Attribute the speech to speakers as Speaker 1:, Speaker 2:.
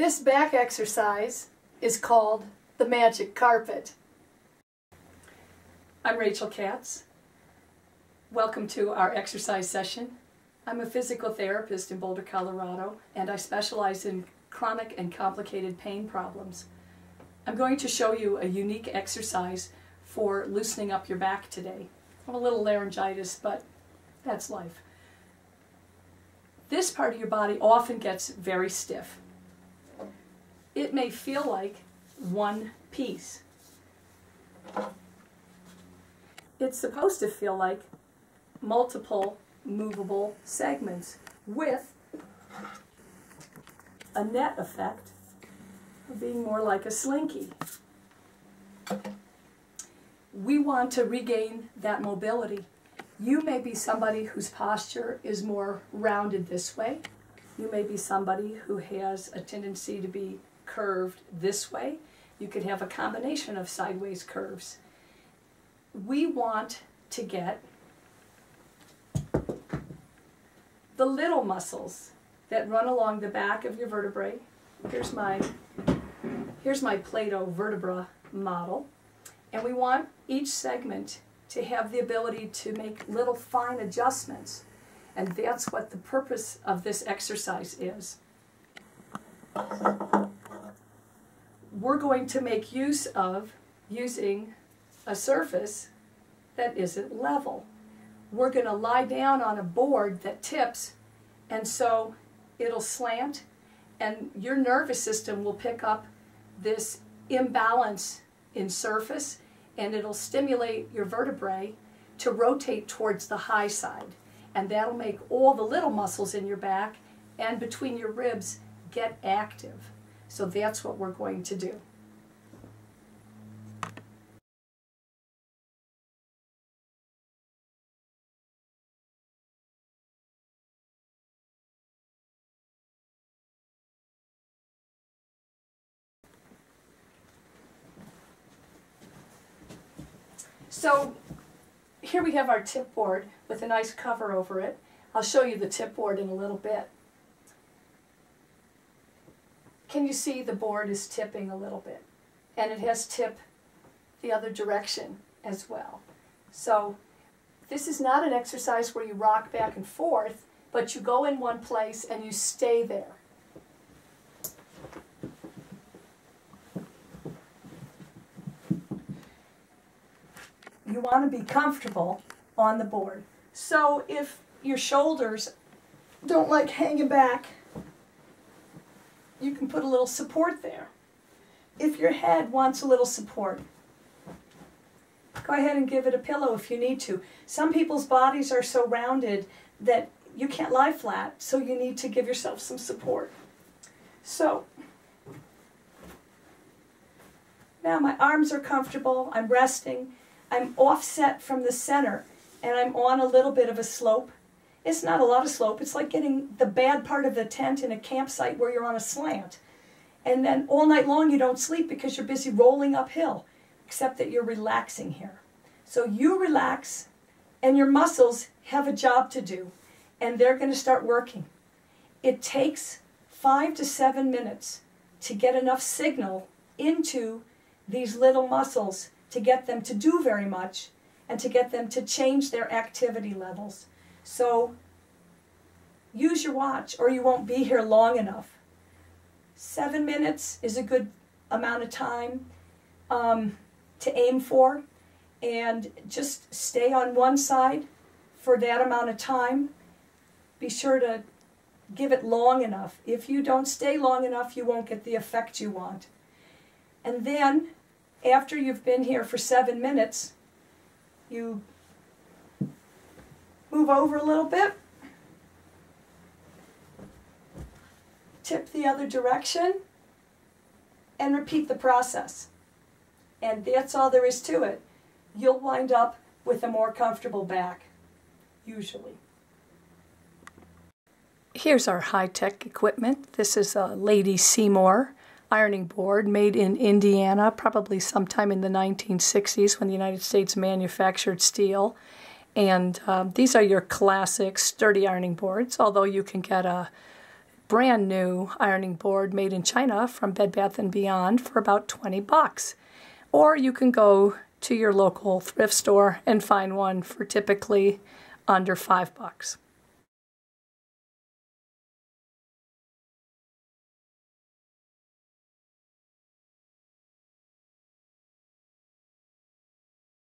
Speaker 1: This back exercise is called the magic carpet. I'm Rachel Katz. Welcome to our exercise session. I'm a physical therapist in Boulder, Colorado, and I specialize in chronic and complicated pain problems. I'm going to show you a unique exercise for loosening up your back today. I have a little laryngitis, but that's life. This part of your body often gets very stiff. It may feel like one piece. It's supposed to feel like multiple movable segments with a net effect of being more like a slinky. We want to regain that mobility. You may be somebody whose posture is more rounded this way. You may be somebody who has a tendency to be curved this way. You could have a combination of sideways curves. We want to get the little muscles that run along the back of your vertebrae. Here's my Play-Doh vertebra model. And we want each segment to have the ability to make little fine adjustments. And that's what the purpose of this exercise is. We're going to make use of using a surface that isn't level. We're going to lie down on a board that tips, and so it'll slant, and your nervous system will pick up this imbalance in surface, and it'll stimulate your vertebrae to rotate towards the high side. And that'll make all the little muscles in your back and between your ribs get active. So that's what we're going to do. So here we have our tip board with a nice cover over it. I'll show you the tip board in a little bit. Can you see the board is tipping a little bit? And it has tip the other direction as well. So this is not an exercise where you rock back and forth, but you go in one place and you stay there. You want to be comfortable on the board. So if your shoulders don't like hanging back, you can put a little support there. If your head wants a little support, go ahead and give it a pillow if you need to. Some people's bodies are so rounded that you can't lie flat, so you need to give yourself some support. So now my arms are comfortable, I'm resting. I'm offset from the center, and I'm on a little bit of a slope. It's not a lot of slope. It's like getting the bad part of the tent in a campsite where you're on a slant. And then all night long you don't sleep because you're busy rolling uphill, except that you're relaxing here. So you relax, and your muscles have a job to do, and they're going to start working. It takes 5 to 7 minutes to get enough signal into these little muscles to get them to do very much and to get them to change their activity levels. So use your watch or you won't be here long enough. 7 minutes is a good amount of time to aim for, and just stay on one side for that amount of time. Be sure to give it long enough. If you don't stay long enough, you won't get the effect you want. And then after you've been here for 7 minutes, you move over a little bit, tip the other direction, and repeat the process. And that's all there is to it. You'll wind up with a more comfortable back, usually. Here's our high-tech equipment. This is a Lady Seymour ironing board made in Indiana, probably sometime in the 1960s when the United States manufactured steel. And these are your classic sturdy ironing boards, although you can get a
Speaker 2: brand new ironing board made in China from Bed Bath & Beyond for about $20. Or you can go to your local thrift store and find one for typically under $5.